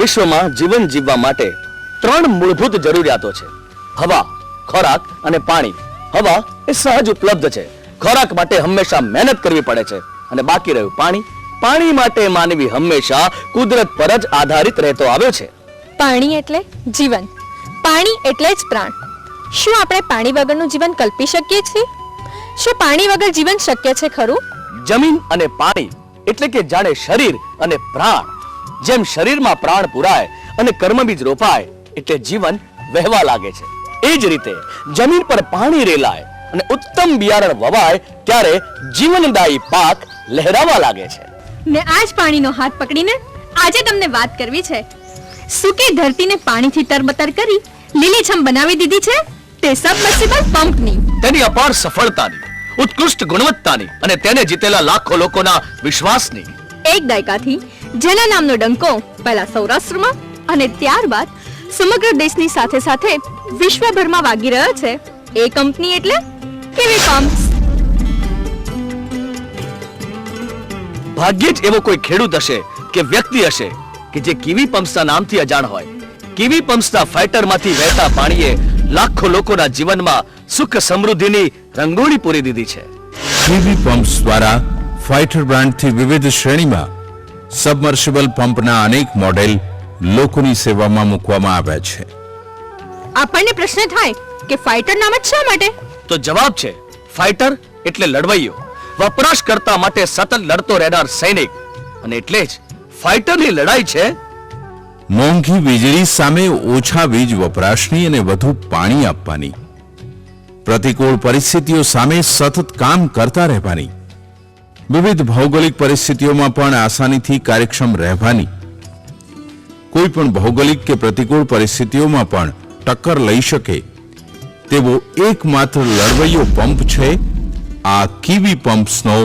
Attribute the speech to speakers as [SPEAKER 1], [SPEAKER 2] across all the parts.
[SPEAKER 1] વિશ્વમાં જીવન જીવવા માટે 3 મૂળભૂત જરૂરિયાતો છે: હવા, ખોરાક અને પાણી. હવા એ સહજ ઉપલબ્ધ છે. ખોરાક માટે હંમેશા મહેનત કરવી પડે છે. અને બાકી રહ્યું પાણી. પાણી માટે માનવી હંમેશા કુદરત પર જ આધારિત રહેતો આવ્યો છે.
[SPEAKER 2] પાણી એટલે જીવન, પાણી એટલે જ પ્રાણ. શું આપણે પાણી વગરનું જીવન કલ્પી શકીએ છીએ? શું પાણી વગર જીવન શક્ય છે ખરું?
[SPEAKER 1] જમીન અને પાણી એટલે કે જાણે શરીર અને પ્રાણ. જેમ શરીરમાં પ્રાણ પુરાય અને કર્મબીજ રોપાય એટલે જીવન વહેવા લાગે છે, એ જ રીતે જમીન પર પાણી રેલાય અને ઉત્તમ બિયારણ વવાય ત્યારે જીવનદાયી પાક લહેરાવા લાગે છે.
[SPEAKER 2] ને આ જ પાણીનો હાથ પકડીને આજે તમને વાત કરવી છે. સૂકી ધરતીને પાણીથી તરબતર કરી લીલીછમ બનાવી દીધી છે તે સબમર્સિબલ પંપની.
[SPEAKER 1] તેની અપાર સફળતાની, ઉત્કૃષ્ટ ગુણવત્તાની અને તેને જીતેલા લાખો લોકોના વિશ્વાસની.
[SPEAKER 2] એક દાયકાથી જેના નામનો ડંકો પહેલા સૌરાષ્ટ્રમાં અને ત્યારબાદ સમગ્ર દેશની સાથે સાથે વિશ્વભરમાં વાગી રહ્યો છે એ કંપની એટલે કેવી પમ્પ્સ.
[SPEAKER 1] ભાગ્યે જ એવો કોઈ ખેડૂત હશે કે વ્યક્તિ હશે કે જે કીવી પમ્પ્સના નામથી અજાણ હોય. કીવી પમ્પ્સના ફાઇટરમાંથી વહેતા પાણીએ લાખો લોકોના જીવનમાં સુખ સમૃદ્ધિની રંગોળી પૂરી દીધી છે.
[SPEAKER 3] કીવી પમ્પ્સ દ્વારા ફાઇટર બ્રાન્ડથી વિવિધ શ્રેણીમાં સબમર્સિબલ પંપના અનેક મોડેલ લોકોની સેવામાં મૂકવામાં આવ્યા છે.
[SPEAKER 2] આપણને પ્રશ્ન થાય કે ફાઇટર નામ જ શા માટે?
[SPEAKER 1] તો જવાબ છે, ફાઇટર એટલે લડવૈયો, વપરાશકર્તા માટે સતત લડતો રહેનાર સૈનિક. અને એટલે જ ફાઇટરની લડાઈ છે
[SPEAKER 3] મોંઘી વીજળી સામે ઓછા વીજ વપરાશની અને વધુ પાણી આપવાની, પ્રતિકૂળ પરિસ્થિતિઓ સામે સતત કામ કરતા રહેવાની, વિવિધ ભૌગોલિક પરિસ્થિતિઓમાં પણ આસાનીથી કાર્યક્ષમ રહેવાની, કોઈ પણ ભૌગોલિક કે પ્રતિકૂળ પરિસ્થિતિઓમાં પણ ટક્કર લઈ શકે તેવો એકમાત્ર લડવૈયો પંપ છે આ કીવી પમ્પ્સનો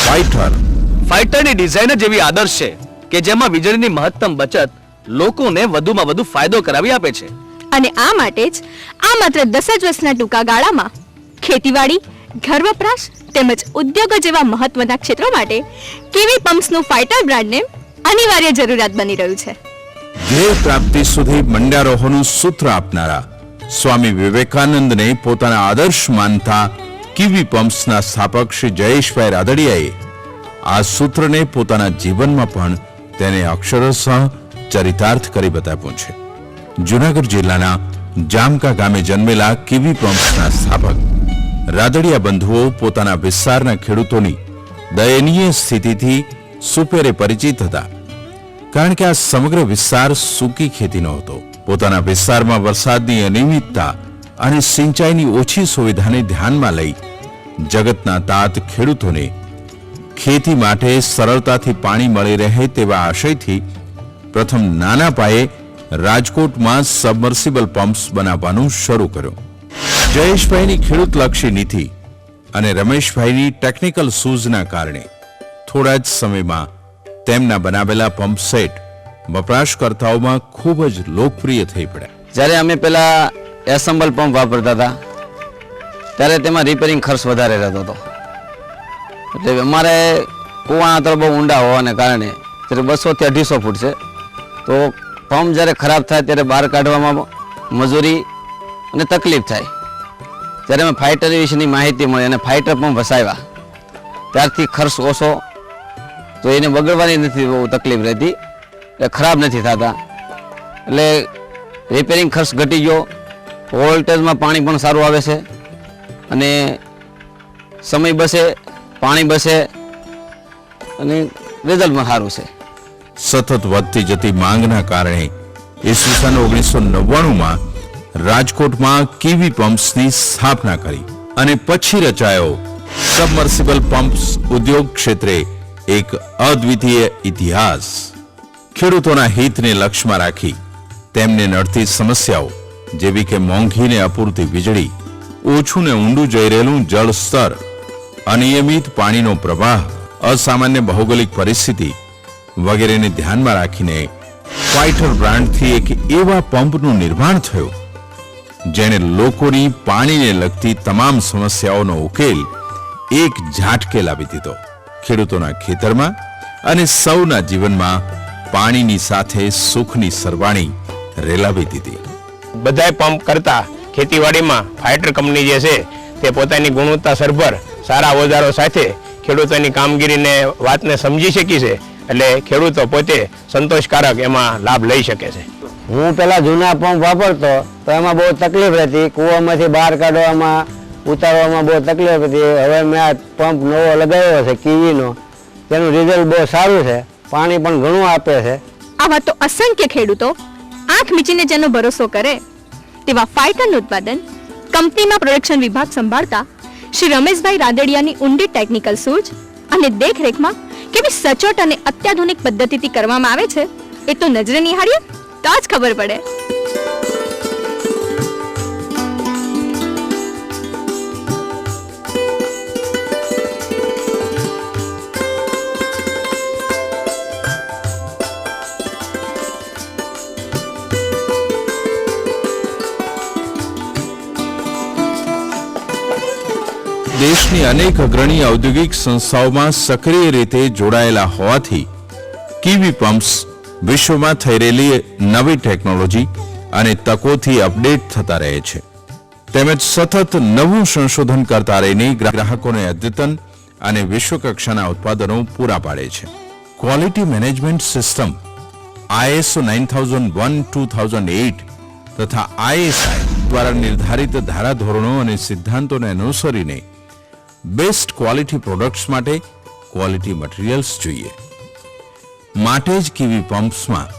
[SPEAKER 3] ફાઇટર.
[SPEAKER 1] ફાઇટરની ડિઝાઇન જ એવી આદર્શ છે કે જેમાં વીજળીની મહત્તમ બચત લોકોને વધુમાં વધુ ફાયદો કરાવી આપે છે.
[SPEAKER 2] અને આ માટે જ આ માત્ર 10 જ વર્ષના ટૂંકા ગાળામાં ખેતીવાડી, ઘર વપરાશ તેમજ ઉદ્યોગો જેવા મહત્વના ક્ષેત્રો માટે કીવી પમ્પ્સનું ફાઇટર બ્રાન્ડ નેમ અનિવાર્ય જરૂરિયાત બની રહ્યું છે.
[SPEAKER 3] ધ્યેય પ્રાપ્તિ સુધી મંડારોહોનું સૂત્ર આપનારા સ્વામી વિવેકાનંદને પોતાના આદર્શ માનતા કીવી પમ્પ્સના સ્થાપક શ્રી જયેશભાઈ રાદડિયાએ આ સૂત્રને પોતાના જીવનમાં પણ તેને અક્ષરશઃ ચરિતાર્થ કરી બતાવ્યું છે. જૂનાગઢ જિલ્લાના જામકા ગામે જન્મેલા કીવી પમ્પ્સના સ્થાપક રાદડિયા બંધુઓ પોતાના વિસ્તારના ખેડૂતોની દયનીય સ્થિતિથી સુપેરે પરિચિત હતા, કારણ કે આ સમગ્ર વિસ્તાર સૂકી ખેતીનો હતો. પોતાના વિસ્તારમાં વરસાદની અનિયમિતતા અને સિંચાઈની ઓછી સુવિધાને ધ્યાનમાં લઈ જગતના તાત ખેડૂતોને ખેતી માટે સરળતાથી પાણી મળી રહે તેવા આશયથી પ્રથમ નાના પાયે રાજકોટમાં સબમર્સિબલ પમ્પ્સ બનાવવાનું શરૂ કર્યું. જયેશભાઈની ખેડૂતલક્ષી નીતિ અને રમેશભાઈની ટેકનિકલ સૂઝના કારણે થોડા જ સમયમાં તેમના બનાવેલા પંપ સેટ વપરાશકર્તાઓમાં ખૂબ જ લોકપ્રિય થઈ પડ્યા.
[SPEAKER 4] જ્યારે અમે પેલા એસેમ્બલ પંપ વાપરતા હતા ત્યારે તેમાં રિપેરિંગ ખર્ચ વધારે રહેતો હતો. એટલે અમારે કુવાના તળ બહુ ઊંડા હોવાને કારણે ત્યારે 200 થી 250 ફૂટ છે, તો પંપ જ્યારે ખરાબ થાય ત્યારે બહાર કાઢવામાં મજૂરી અને તકલીફ થાય. જ્યારે અમે ફાઇટર વિશેની માહિતી મળી અને ફાઇટર પંપ વસાવ્યા ત્યારથી ખર્ચ ઓછો, તો એને બગડવાની નથી બહુ તકલીફ રહેતી, એટલે ખરાબ નથી થતા, એટલે રિપેરિંગ ખર્ચ ઘટી ગયો. વોલ્ટેજમાં પાણી પણ સારું આવે છે અને સમય બસે, પાણી બસે અને રિઝલ્ટ પણ સારું છે.
[SPEAKER 3] સતત વધતી જતી માંગના કારણે ઈસવીસન 1999માં રાજકોટમાં કીવી પમ્પ્સની સ્થાપના કરી અને પછી રચાયો સબમર્સિબલ પમ્પ્સ ઉદ્યોગ ક્ષેત્રે એક અદ્વિતીય ઇતિહાસ. ખેડૂતોના હિતને લક્ષ્યમાં રાખી તેમને નડતી સમસ્યાઓ જેવી કે મોંઘી ને અપૂરતી વીજળી, ઓછું ને ઊંડું જઈ રહેલું જળ સ્તર, અનિયમિત પાણીનો પ્રવાહ, અસામાન્ય ભૌગોલિક પરિસ્થિતિ વગેરેને ધ્યાનમાં રાખીને ફાઇટર બ્રાન્ડથી એક એવા પંપનું નિર્માણ થયું જેણે લોકોની પાણીને લગતી તમામ સમસ્યાઓનો ઉકેલ એક ઝાટકે લાવી દીધો. ખેડૂતોના ખેતરમાં અને સૌના જીવનમાં પાણીની સાથે સુખની સરવાણી રેલાવી દીધી.
[SPEAKER 5] બધાય પંપ કરતા ખેતીવાડીમાં ફાઇટર કંપની જે છે તે પોતાની ગુણવત્તા સરભર સારા ઓજારો સાથે ખેડૂતોની કામગીરીને વાતને સમજી શકી છે, એટલે ખેડૂતો પોતે સંતોષકારક એમાં લાભ લઈ શકે છે.
[SPEAKER 4] હું પેલા જૂના પંપ વાપરતો તો એમાં બહુ તકલીફ રહેતી, કૂવામાંથી બહાર કાઢવામાં ઉતારવામાં બહુ તકલીફ હતી. હવે મેં આ પંપ નવો લગાવ્યો છે કીવીનો, તેનું રિઝલ્ટ બહુ સારું છે, પાણી પણ ઘણું આપે છે.
[SPEAKER 2] આવા તો અસંખ્ય ખેડૂતો આંખ મીચીને જેનો ભરોસો કરે તેવા ફાઇટરનું ઉત્પાદન કંપનીમાં પ્રોડક્શન વિભાગ સંભાળતા શ્રી રમેશભાઈ રાદડિયાની ઊંડી ટેકનિકલ સૂઝ અને દેખરેખમાં કેવી સચોટ અને અત્યાધુનિક પદ્ધતિથી કરવામાં આવે છે એ તો નજરે નિહાળીએ તો જ ખબર પડે.
[SPEAKER 3] દેશની અનેક અગ્રણી ઔદ્યોગિક સંસ્થાઓમાં સક્રિય રીતે જોડાયેલા હોવાથી કીવી પમ્પ્સ વિશ્વમાં થઈ રહેલી નવી ટેકનોલોજી અને તકોથી અપડેટ થતા રહે છે, તેમજ સતત નવું સંશોધન કરતા રહીને ગ્રાહકોને અદ્યતન અને વિશ્વકક્ષાના ઉત્પાદનો પૂરા પાડે છે. ક્વોલિટી મેનેજમેન્ટ સિસ્ટમ ISO 9001:2008 તથા ISI દ્વારા નિર્ધારિત ધારાધોરણો અને સિદ્ધાંતોને અનુસરીને બેસ્ટ ક્વોલિટી પ્રોડક્ટ્સ માટે ક્વોલિટી મટીરીયલ્સ જોઈએ. માટે જ કીવી પમ્પ્સમાં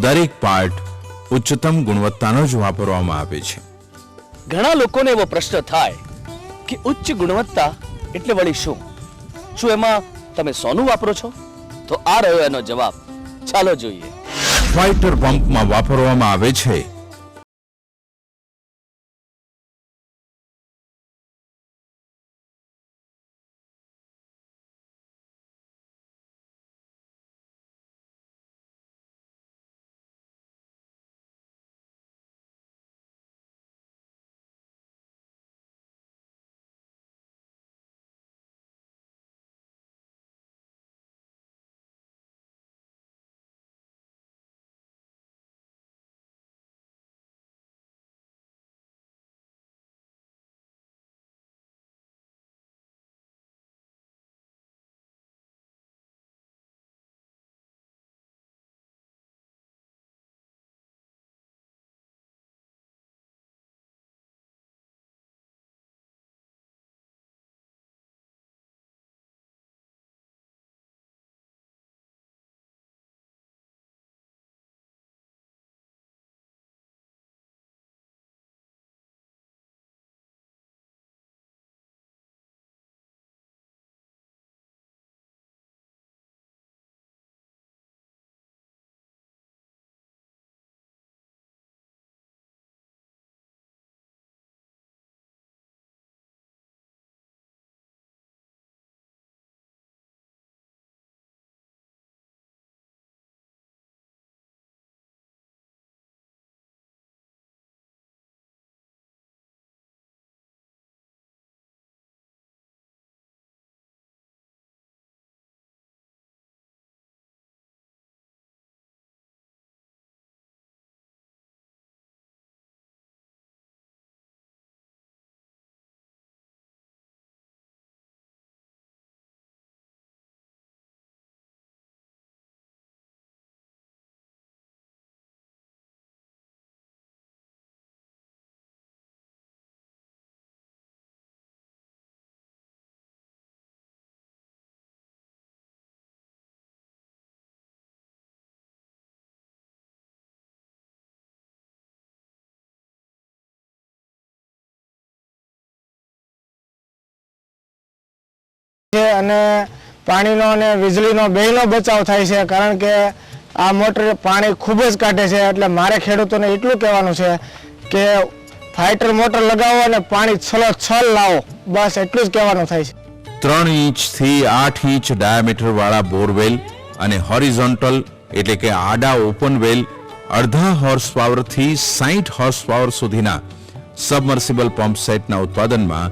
[SPEAKER 3] દરેક પાર્ટ ઉચ્ચતમ ગુણવત્તાનો જ વાપરવામાં આવે છે.
[SPEAKER 1] ઘણા લોકોને એવો પ્રશ્ન થાય કે ઉચ્ચ ગુણવત્તા એટલે વળી શું? શું એમાં તમે સોનું વાપરો છો? તો આ રહ્યો એનો જવાબ, ચાલો જોઈએ.
[SPEAKER 3] ફાઇટર પંપમાં વાપરવામાં આવે છે
[SPEAKER 6] અને પાણીનો અને વીજળીનો બેયનો બચાવ થાય છે, કારણ કે આ મોટર પાણી ખૂબ જ કાઢે છે. એટલે મારે ખેડૂતોને એટલું કહેવાનું છે કે ફાઇટર મોટર લગાવો અને પાણી છલોછલ લાવો, બસ એટલું જ કહેવાનું થાય છે.
[SPEAKER 3] 3 ઇંચથી 8 ઇંચ ડાયામીટર વાળા બોરવેલ અને હોરિઝોન્ટલ એટલે કે આડા ઓપન વેલ 1.5 હોર્સ પાવરથી 60 હોર્સ પાવર સુધીના સબમર્સિબલ પંપ સેટના ઉત્પાદનમાં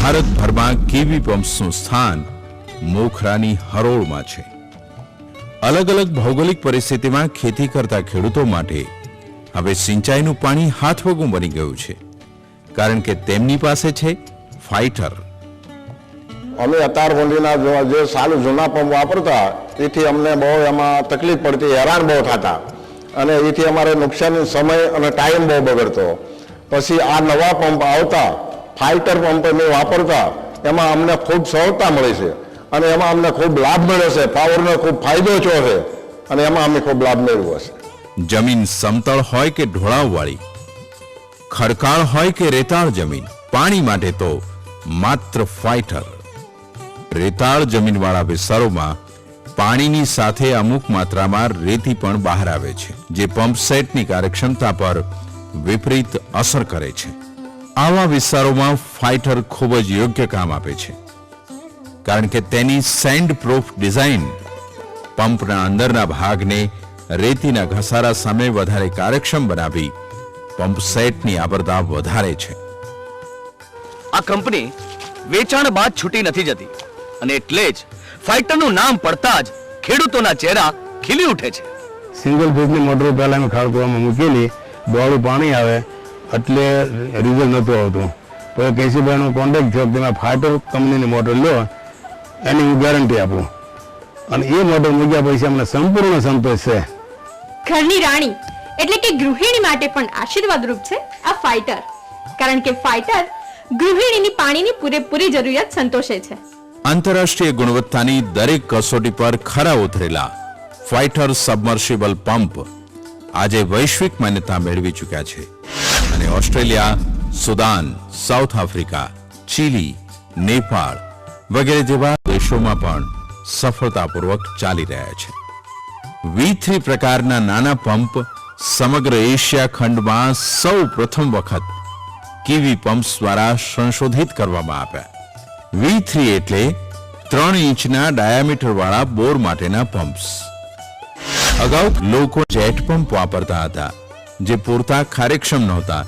[SPEAKER 3] ભારતભરમાં કીવી પમ્પ્સનું સ્થાન મોખરાની હરોળમાં છે. અલગ અલગ ભૌગોલિક પરિસ્થિતિમાં ખેતી કરતા ખેડૂતો માટે હવે સિંચાઈનું પાણી હાથવગું બની ગયું છે, કારણ કે તેમની પાસે છે ફાઇટર.
[SPEAKER 7] અમે અત્યાર સુધીના જે સાલું જૂના પંપ વાપરતા એથી અમને બહુ એમાં તકલીફ પડતી, હેરાન બહુ થતા અને એથી અમારે નુકસાન સમય અને ટાઈમ બહુ બગડતો. પછી આ નવા પંપ આવતા ફાઇટર પંપ અમે વાપરતા એમાં અમને ખૂબ સરળતા મળી છે અને એમાં અમને ખૂબ લાભ મળ્યો છે, પાવરનો ખૂબ ફાયદો થયો છે અને એમાં અમે ખૂબ લાભ મેળવ્યો છે.
[SPEAKER 3] જમીન સમતળ હોય કે ઢોળાવવાળી, ખડકાળ હોય કે રેતાળ જમીન, પાણી માટે તો માત્ર ફાઇટર. રેતાળ જમીનવાળા વિસ્તારોમાં પાણીની સાથે અમુક માત્રામાં રેતી પણ બહાર આવે છે, જે પંપ સેટની કાર્યક્ષમતા પર વિપરીત અસર કરે છે. આવા વિસ્તારોમાં ફાઇટર ખૂબ જ યોગ્ય કામ આપે છે, કારણ કે તેની સેન્ડ પ્રૂફ ડિઝાઇન પંપના અંદરના ભાગને રેતીના ઘસારા સામે વધારે કાર્યક્ષમ બનાવી પંપ સેટની આવરદા વધારે છે.
[SPEAKER 1] આ કંપની વેચાણ બાદ છૂટી નથી જતી અને એટલે જ ફાઇટરનું નામ પડતા જ ખેડૂતોના ચહેરા ખીલી ઉઠે છે.
[SPEAKER 8] સિંગલ ફેઝની મોટરો પહેલા અમે ખાડ કુવામાં મૂકેલી, દોડું પાણી આવે એટલે રિઝલ્ટ નહોતું આવતું. પછી કેસીભાઈનો કોન્ટેક્ટ થયો, તમે ફાઇટર કંપનીની મોટર લો, એની હું ગેરંટી આપું. અને એ મોટર મૂક્યા પછી અમને સંપૂર્ણ સંતોષ છે.
[SPEAKER 2] ઘરની રાણી એટલે કે ગૃહિણી માટે પણ આશીર્વાદરૂપ છે આ ફાઇટર, કારણ કે ફાઇટર ગૃહિણીની પાણીની પૂરેપૂરી જરૂરિયાત સંતોષે છે.
[SPEAKER 3] આંતરરાષ્ટ્રીય ગુણવત્તાની દરેક કસોટી પર ખરા ઉતરેલા ફાઇટર સબમર્સિબલ પંપ આજે વૈશ્વિક માન્યતા મેળવી ચૂક્યા છે અને Australia, Sudan, south Africa, chilli, Nepal વગેરે જેવા દેશોમાં પણ સફળતાપૂર્વક ચાલી રહ્યા છે. V3 પ્રકારના નાના પંપ સમગ્ર એશિયા ખંડમાં સૌ પ્રથમ વખત કીવી પંપ્સ દ્વારા સંશોધિત કરવામાં આવ્યા. V3 એટલે 3 ઇંચના ડાયામીટર વાળા બોર માટેના પંપ્સ. અગાઉ લોકો જેટ પંપ વાપરતા હતા, જે પૂરતા કાર્યક્ષમ નહોતા,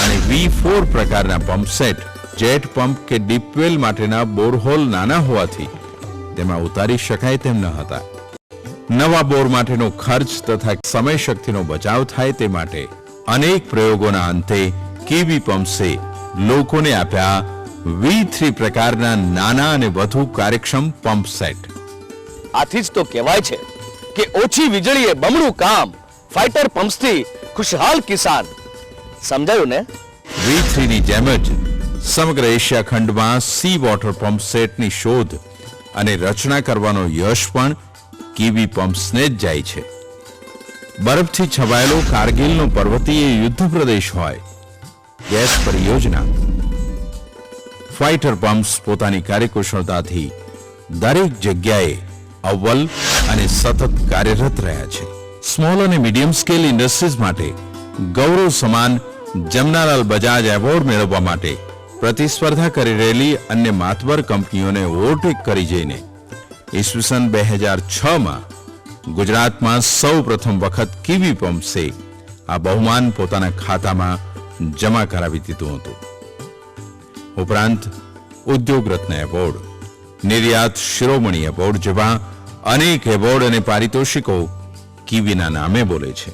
[SPEAKER 3] અને V4 પ્રકારના પંપ સેટ જેટ પંપ કે ડીપવેલ માટેના બોરહોલ નાના હોવાથી તેમાં ઉતારી શકાય તેમ ન હતા. નવા બોર માટેનો ખર્ચ તથા સમય શક્તિનો બચાવ થાય તે માટે અનેક પ્રયોગોના અંતે કીવી પંપ્સે લોકોને આપ્યા V3 પ્રકારના નાના અને વધુ કાર્યક્ષમ પંપ સેટ.
[SPEAKER 1] આથી જ તો કહેવાય છે કે ઓછી વીજળીએ બમણું કામ, ફાઇટર પંપ્સથી ખુશહાલ કિસાન. સમજાયું ને?
[SPEAKER 3] V3 ની જેમ જ સમગ્ર એશિયા ખંડમાં સી વોટર પંપ સેટની શોધ અને રચના કરવાનો યશ પણ કીવી પંપ્સને જ જાય છે. બરફથી છવાયેલો કારગિલનો પર્વતીય યુદ્ધ પ્રદેશ હોય, ગેસ પરિયોજના, ફાઇટર પંપ્સ પોતાની કાર્યકુશળતાથી દરેક જગ્યાએ અવ્વલ અને સતત કાર્યરત રહ્યા છે. સ્મોલ અને મીડિયમ સ્કેલ ઇન્ડસ્ટ્રીઝ માટે ગૌરવ સમાન જમનાલાલ બજાજ એવોર્ડ મેળવવા માટે પ્રતિસ્પર્ધા કરી રહેલી અન્ય માતબર કંપનીઓને ઓવરટેક કરી જઈને ઈસવીસન 2006માં ગુજરાતમાં સૌ પ્રથમ વખત કીવી પંપ્સે આ બહુમાન પોતાના ખાતામાં જમા કરાવી દીધું હતું. ઉપરાંત ઉદ્યોગ રત્ન એવોર્ડ, નિર્યાત શિરોમણી એવોર્ડ જેવા અનેક એવોર્ડ અને પારિતોષિકો કીવીના નામે બોલે છે.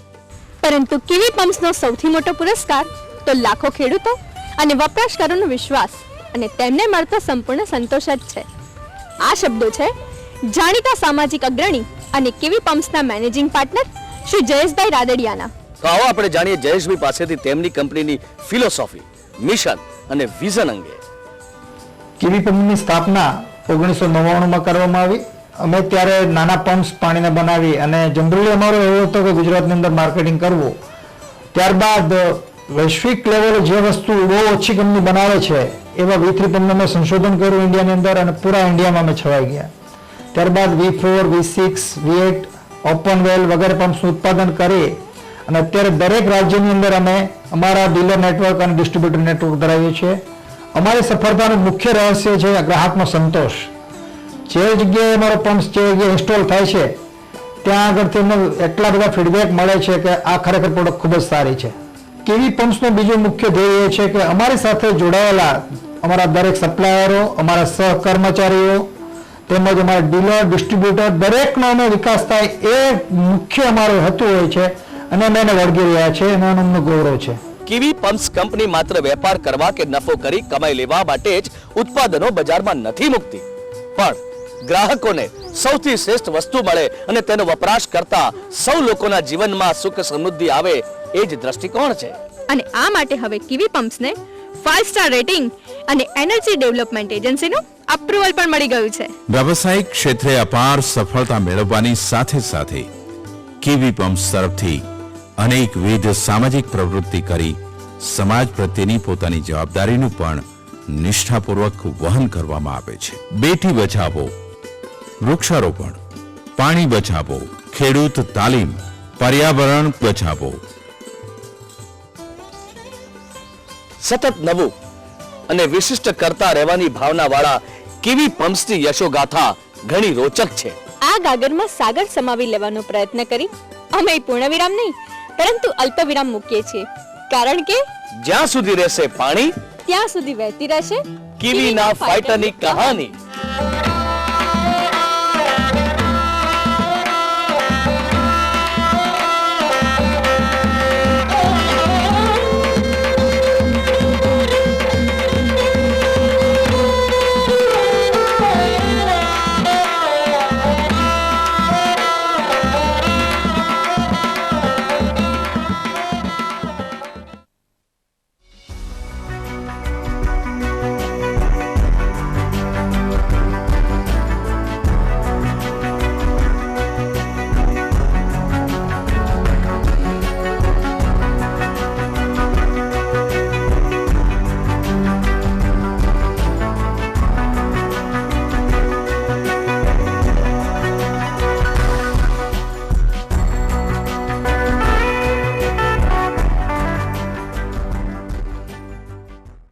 [SPEAKER 2] પરંતુ કીવી પમ્પ્સનો સૌથી મોટો પુરસ્કાર તો લાખો ખેડૂતો અને વપરાશકારોનો વિશ્વાસ અને તેમને મળતો સંપૂર્ણ સંતોષ જ છે. આ શબ્દો છે જાણીતા સામાજિક અગ્રણી અને કીવી પમ્પ્સના મેનેજિંગ પાર્ટનર શ્રી જયેશભાઈ રાદડિયાના.
[SPEAKER 1] તો આવો આપણે જાણીએ જયેશભાઈ પાસેથી તેમની કંપનીની ફિલોસોફી, મિશન અને વિઝન અંગે.
[SPEAKER 9] કીવી પંપની સ્થાપના 1999માં કરવામાં આવી. અમે ત્યારે નાના પંપ્સ પાણીને બનાવી અને જનરલી અમારો એવો હતો કે ગુજરાતની અંદર માર્કેટિંગ કરવું. ત્યારબાદ વૈશ્વિક લેવલે જે વસ્તુ બહુ ઓછી કંપની બનાવે છે એવા V3 પંપનું અમે સંશોધન કર્યું ઇન્ડિયાની અંદર અને પૂરા ઇન્ડિયામાં અમે છવાઈ ગયા. ત્યારબાદ V4, V6, V8, ઓપન વેલ વગેરે પંપ્સનું ઉત્પાદન કરી અને અત્યારે દરેક રાજ્યની અંદર અમે અમારા ડીલર નેટવર્ક અને ડિસ્ટ્રીબ્યુટર નેટવર્ક ધરાવીએ છીએ. અમારી સફળતાનું મુખ્ય રહસ્ય છે ગ્રાહકનો સંતોષ. જે જગ્યાએ અમારો પંપ જે જગ્યાએ ઇન્સ્ટોલ થાય છે ત્યાં આગળથી અમને એટલા બધા ફીડબેક મળે છે કે આ ખરેખર પ્રોડક્ટ ખૂબ જ સારી છે. કીવી પંપ્સનો બીજો મુખ્ય ધ્યેય એ છે કે અમારી સાથે જોડાયેલા અમારા દરેક સપ્લાયરો, અમારા સહકર્મચારીઓ, તેમજ અમારા ડીલર ડિસ્ટ્રીબ્યુટર દરેકનો અમે વિકાસ થાય એ મુખ્ય અમારો હેતુ હોય છે અને અમે એને વળગી રહ્યા છે એનું અમને ગૌરવ છે.
[SPEAKER 1] કિવી પમ્પ્સ કંપની માત્ર વેપાર કરવા કે નફો કરી કમાઈ લેવા માટે જ ઉત્પાદનો બજારમાં નથી મૂકતી, પણ ગ્રાહકોને સૌથી શ્રેષ્ઠ વસ્તુ મળે અને તેનો વપરાશ કરતા સૌ લોકોના જીવનમાં સુખ સમૃદ્ધિ આવે એ જ દ્રષ્ટિકોણ છે.
[SPEAKER 2] અને આ માટે હવે કિવી પમ્પ્સને 5 સ્ટાર રેટિંગ અને એનર્જી ડેવલપમેન્ટ એજન્સીનું અપ્રુવલ પણ મળી ગયું છે.
[SPEAKER 3] વ્યવસાયિક ક્ષેત્રે અપાર સફળતા મેળવવાની સાથે સાથે કિવી પમ્પ્સ તરફથી અનેકવિધ સામાજિક પ્રવૃત્તિ કરી સમાજ પ્રત્યેની પોતાની જવાબદારીનું પણ નિષ્ઠાપૂર્વક વહન કરવામાં આવે છે. બેટી બચાવો, વૃક્ષારોપણ, પાણી બચાવો, ખેડૂત તાલીમ, પર્યાવરણ બચાવો.
[SPEAKER 1] સતત નવું અને વિશિષ્ટ કરતા રહેવાની ભાવના વાળા કિવી પમ્પ્સની યશોગાથા ઘણી રોચક છે.
[SPEAKER 2] આ ગાગરમાં સાગર સમાવી લેવાનો પ્રયત્ન કરી અમે પૂર્ણ વિરામ નહીં પરંતુ અલ્પ વિરામ મૂકીએ છીએ, કારણ કે
[SPEAKER 1] જ્યાં સુધી રહેશે પાણી
[SPEAKER 2] ત્યાં સુધી વહેતી રહેશે
[SPEAKER 1] કિવીના ફાઇટરની કહાની.